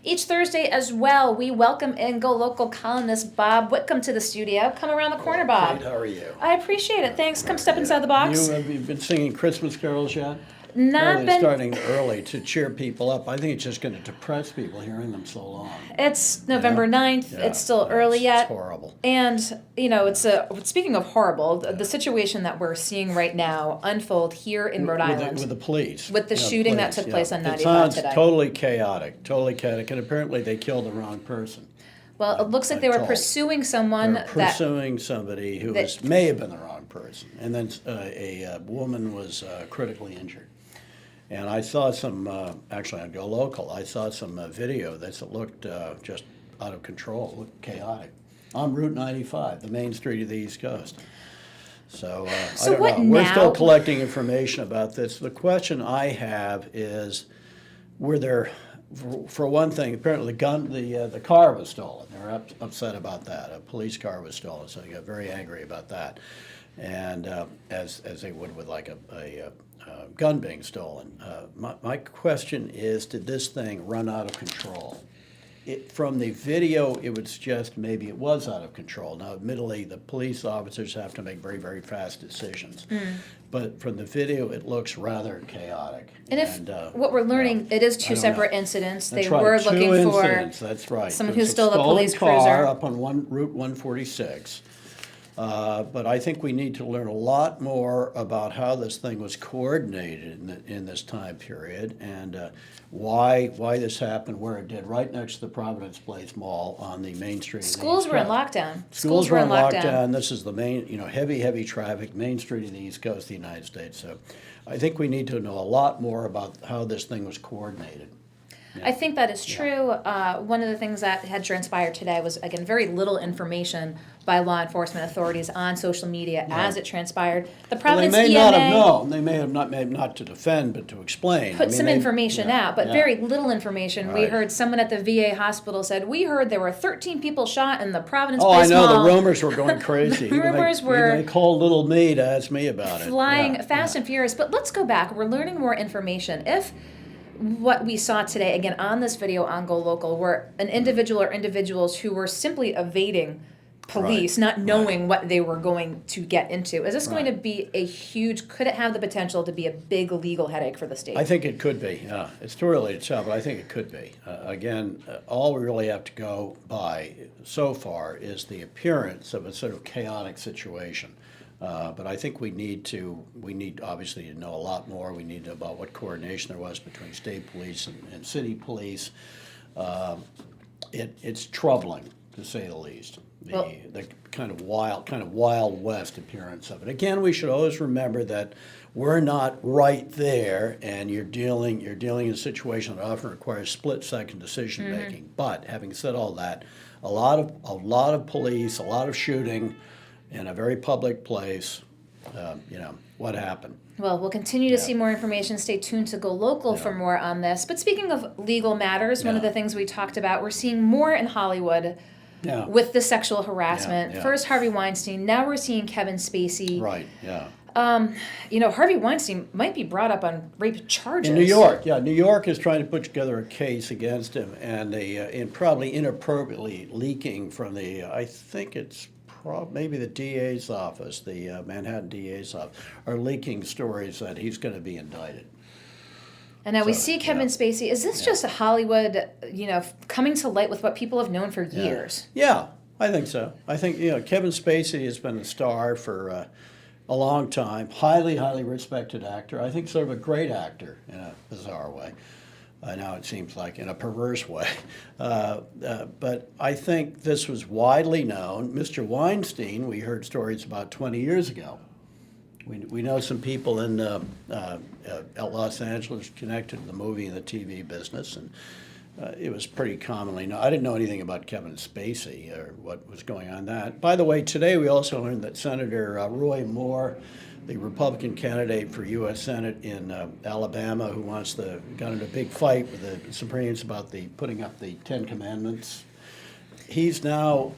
Each Thursday as well, we welcome in Go Local columnist Bob Whitcomb to the studio. Come around the corner, Bob. Kate, how are you? I appreciate it. Thanks. Come step inside the box. Have you been singing Christmas carols yet? Not Apparently been. starting early to cheer people up. I think it's just going to depress people hearing them so long. It's November 9th. Yeah, It's still early yet. It's horrible. And, speaking of horrible, the situation that we're seeing right now unfold here in Rhode Island. With the police. With the shooting that took place on 95 It sounds today. totally chaotic, and apparently they killed the wrong person. Well, it looks like they were pursuing someone They were pursuing somebody who may have been the wrong person. And then a woman was critically injured. And I saw some, actually on Go Local, I saw some video that looked just out of control, looked chaotic, on Route 95, the main street of the East Coast. So, I don't what know. We're now? still collecting information about this. The question I have is, were there, for one thing, apparently the car was stolen. They were upset about that. A police car was stolen, so they got very angry about that. And as they would with like a gun being stolen. My question is, did this thing run out of control? From the video, it would suggest maybe it was out of control. Now, admittedly, the police officers have to make very, very fast decisions. But from the video, it looks rather chaotic. And what we're learning, it is two separate incidents. That's They right, were two looking incidents, for that's right. someone There who was stole a police stolen car cruiser. up on Route 146. But I think we need to learn a lot more about how this thing was coordinated in this time period, and why this happened where it did, right next to the Providence Place Mall on the main street. Schools were in lockdown. Schools were in lockdown. This is the main, heavy traffic, main street of the East Coast of the United States. So I think we need to know a lot more about how this thing was coordinated. I think that is true. One of the things that had transpired today was, again, very little information by law enforcement authorities on social media as it transpired. The Providence They may EMA not have known. They may have not to defend, but to explain. put some information out, but very little information. Right. We heard someone at the VA hospital said, we heard there were 13 people shot in the Providence Oh, I Place know, Mall. the rumors were going crazy. The rumors were They called little me to ask me about it. flying fast and furious. But let's go back. We're learning more information. If what we saw today, again, on this video on Go Local, were an individual or individuals who were simply evading police, not knowing what they were going to get into. Is this going to be could it have the potential to be a big legal headache for the state? I think it could be. It's too early to tell, but I think it could be. All we really have to go by so far is the appearance of a sort of chaotic situation. But I think we need obviously to know a lot more. We need to know about what coordination there was between state police and city police. It's troubling, to say the least. The kind of wild west appearance of it. Again, we should always remember that we're not right there, and you're dealing in a situation that often requires split-second decision making. But having said all that, a lot of police, a lot of shooting in a very public place. What happened? Well, we'll continue to see more information. Stay tuned to Go Local for more on this. But speaking of legal matters, one of the things we talked about, we're seeing more in Hollywood with the sexual harassment. First Harvey Weinstein, now we're seeing Kevin Spacey. Right, yeah. Harvey Weinstein might be brought up on rape charges. In New York, New York is trying to put together a case against him, and probably inappropriately leaking from I think it's maybe the DA's office, the Manhattan DA's office, are leaking stories that he's going to be indicted. And now we see Kevin Spacey. Is this just a Hollywood, coming to light with what people have known for years? Yeah, I think so. I think, Kevin Spacey has been a star for a long time. Highly, highly respected actor. I think sort of a great actor in a bizarre way. Now it seems like in a perverse way. But I think this was widely known. Mr. Weinstein, we heard stories about 20 years ago. We know some people in Los Angeles connected to the movie and the TV business, and it was pretty commonly known. I didn't know anything about Kevin Spacey or what was going on that. By the way, today we also learned that Senator Roy Moore, the Republican candidate for U.S. Senate in Alabama, who got into a big fight with the Supremes about putting up the Ten Commandments, he's now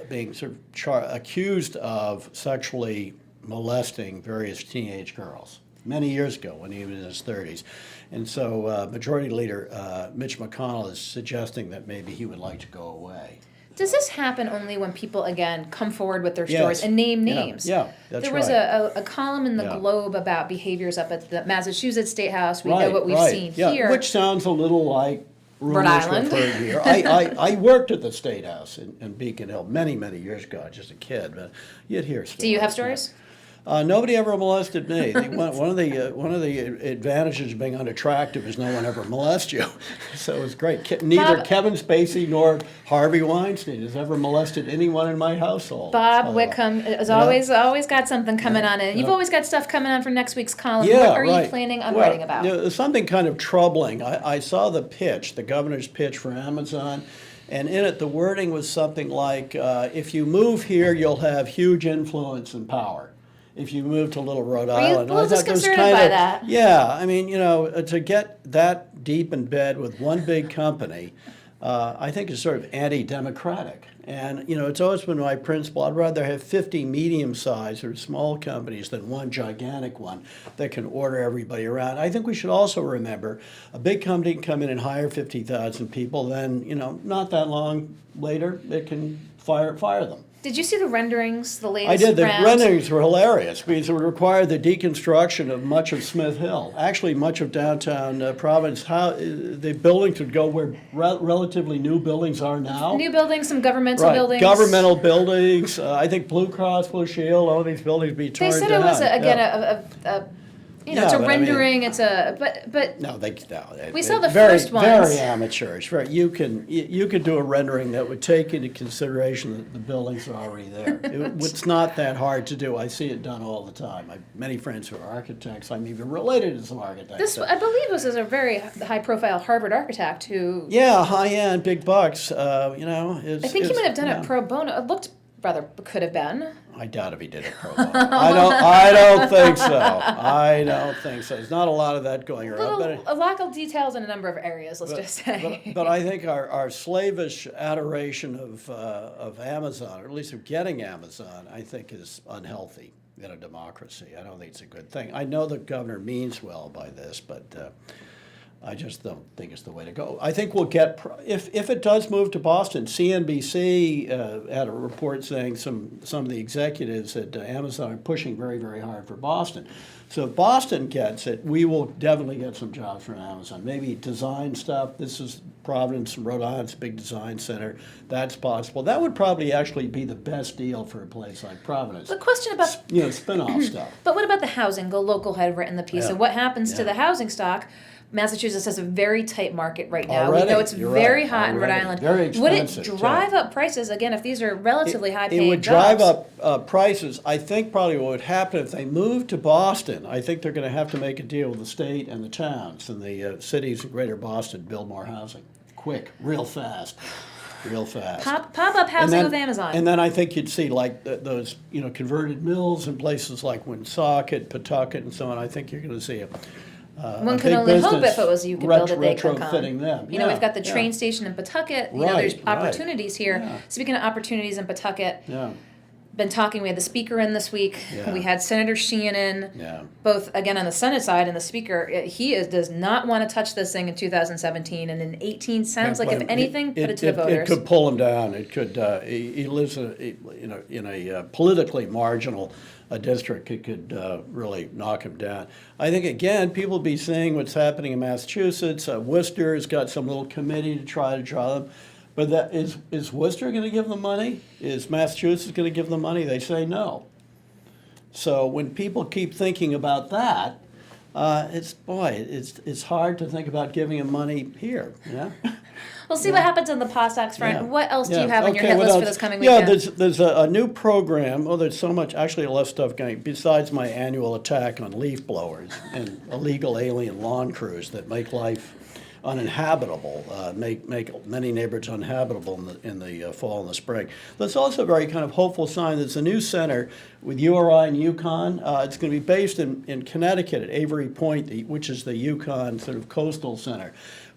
being sort of accused of sexually molesting various teenage girls. many years ago when he was in his 30s. And so Majority Leader Mitch McConnell is suggesting that maybe he would like to go away. Does this happen only when people, again, come forward with their Yes. stories and name names? Yeah, that's There was right. a column in the Yeah. Globe about behaviors up at the Massachusetts State House. We know Right, what we've right. seen Yeah, here. which sounds a little like rumors Rhode Island. we've heard here. I worked at the State House in Beacon Hill many, many years ago, just a kid, but you'd hear stories. Do you have stories? Nobody ever molested me. One of the advantages of being unattractive is no one ever molests you. So it was great. Neither Bob- Kevin Spacey nor Harvey Weinstein has ever molested anyone in my household. Bob Whitcomb has always got something coming on in. You've always got stuff coming on for next week's column. Yeah, What are right. you planning on Well, writing about? you know, there's something kind of troubling. I saw the pitch, the governor's pitch for Amazon, and in it the wording was something like, if you move here, you'll have huge influence and power. If you move to Little Rhode you Island. a little I thought there was disconcerted kind by of- that? Yeah, I mean, you know, to get that deep in bed with one big company, I think is sort of anti-democratic. And, you know, it's always been my principle. I'd rather have 50 medium-sized or small companies than one gigantic one that can order everybody around. I think we should also remember a big company can come in and hire 50,000 people, then, you know, not that long later, it can fire them. Did you see the renderings, the latest I did. The round? renderings were hilarious because it would require the deconstruction of much of Smith Hill. Actually, much of downtown Providence. How the buildings would go where relatively new buildings are now. New buildings, some governmental Right, buildings. governmental buildings. I think Blue Cross Blue Shield, all these buildings be torn They down. said it was again Yeah. it's a but I mean- rendering. It's a but No, We saw the very, first ones. Very amateurish. Right, you could do a rendering that would take into consideration that the buildings are already there. It's not that hard to do. I see it done all the time. I have many friends who are architects. I'm even related to some architects. this I believe this is a very high-profile Harvard architect who Yeah, high end, big bucks. You know, I think he might have done it pro bono. It looked rather could have been. I doubt if he did it pro bono. I don't think so. I don't think so. There's not a lot of that going around. A lack of details in a number of areas. Let's just say. But I think our slavish adoration of Amazon, or at least of getting Amazon, I think is unhealthy in a democracy. I don't think it's a good thing. I know the governor means well by this, but I just don't think it's the way to go. I think we'll get, if it does move to Boston, CNBC had a report saying some of the executives at Amazon are pushing very, very hard for Boston. So if Boston gets it, we will definitely get some jobs from Amazon. Maybe design stuff. This is Providence, Rhode Island's a big design center. That's possible. That would probably actually be the best deal for a place like Providence. The question about You know, spin-off stuff. But what about the housing? Go Local had written the piece, Yeah. and what happens to Yeah. the housing stock? Massachusetts has a very tight market right now. Already, We know it's you're very right, hot in Rhode already. Island. Very Would it expensive, too. drive up prices again if these are relatively high-paying It would jobs? drive up prices. I think probably what would happen if they moved to Boston, I think they're going to have to make a deal with the state and the towns and the cities in greater Boston, build more housing. Quick, real fast. Real fast. Pop up housing with Amazon. And then I think you'd see like those, you know, converted mills in places like Woonsocket, Pawtucket, and so on. I think you're going to see One could big only hope business if it was you could build it, they could retrofitting come. them. You know, Yeah, we've got the yeah. train station in Pawtucket. You know, Right, there's right. opportunities here. Yeah. Speaking of opportunities in Pawtucket, Yeah, been talking. We had the speaker in this week. Yeah. We had Senator Sheehan in. yeah. Both again on the Senate side and the Speaker. Does not want to touch this thing in 2017 and in 18. Sounds like if anything, put it to the voters. It could pull him down. It could. He lives in a politically marginal district. It could really knock him down. I think again, people be seeing what's happening in Massachusetts. Worcester has got some little committee to try to draw them. But that is Worcester going to give them money? Is Massachusetts going to give them money? They say no. So when people keep thinking about that, it's hard to think about giving them money here. Yeah. We'll see what happens on the POSOX front. Yeah. What else do you Yeah. have on your Okay, hit what list for else? this coming Yeah, weekend? there's a new program. Oh, there's so much, actually, less stuff going, besides my annual attack on leaf blowers and illegal alien lawn crews that make life uninhabitable, make many neighborhoods uninhabitable in the fall and the spring. There's also a very kind of hopeful sign. There's a new center with URI and UConn. It's going to be based in Connecticut at Avery Point, which is the UConn sort of coastal center.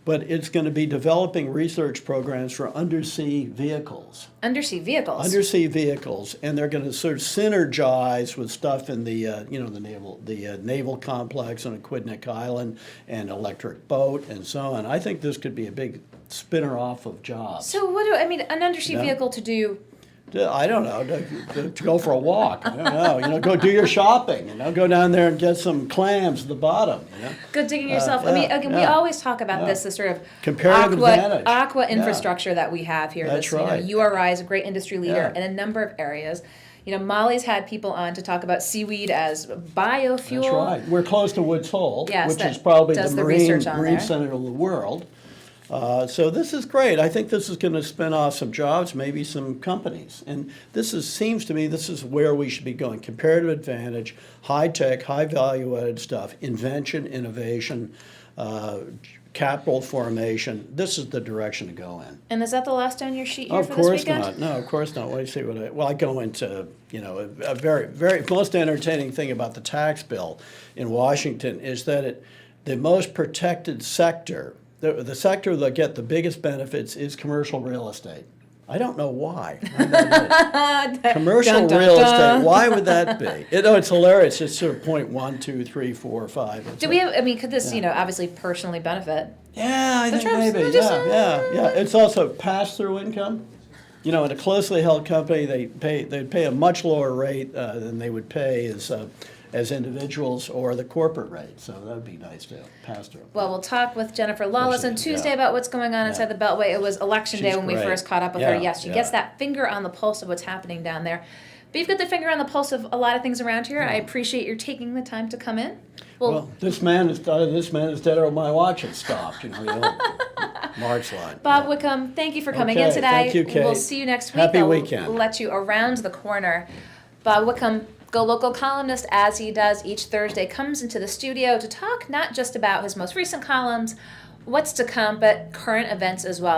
but it's going to be developing research programs for undersea vehicles. Undersea vehicles. Undersea vehicles, and they're going to sort of synergize with stuff in the the naval complex on Aquidneck Island and electric boat and so on. I think this could be a big spinner off of jobs. So what do I mean? An undersea vehicle to do? I don't know, to go for a walk. I don't know, go do your shopping, go down there and get some clams at the bottom, Go digging yourself. I mean, again, we always talk about this sort of comparative advantage. Aqua infrastructure that we have here. That's right. URI is a great industry leader Yeah. in a number of areas. Molly's had people on to talk about seaweed as biofuel. That's right. We're close to Woods Hole, Yes, which that is probably does the the research on marine there. center of the world. So this is great. I think this is going to spin off some jobs, maybe some companies. And seems to me this is where we should be going. Comparative advantage, high tech, high value added stuff, invention, innovation, capital formation. This is the direction to go in. And is that the last on your sheet here Of for this course weekend? not. No, of course not. What do you say? I go into, a very most entertaining thing about the tax bill in Washington is that the most protected sector, the sector that get the biggest benefits is commercial real estate. I don't know why. Commercial Dun, dun, real dun. estate. Why would that be? It's hilarious. It's sort of 0.1, 2, 3, 4, 5. Do we have? I mean, could this, obviously personally benefit? Yeah, I think Trumps- maybe. Yeah. It's also pass-through income. In a closely held company, they'd pay a much lower rate than they would pay as individuals or the corporate rate. So that would be nice to pass through. Well, we'll talk with Jennifer Lawless on Tuesday Yeah. about what's going on inside the Beltway. It was election day She's when we great. first caught up with her. Yeah, Yes, she yeah. gets that finger on the pulse of what's happening down there. But you've got the finger on the pulse of a lot of things around here. I appreciate your taking the time to come in. Well, this man is dead, or my watch had stopped. The old March line. Bob Whitcomb, thank you for coming in Okay, today. thank you, Kate. We'll see you next week. Happy I'll weekend. let you around the corner. Bob Whitcomb, Go Local columnist, as he does each Thursday, comes into the studio to talk not just about his most recent columns, what's to come, but current events as well.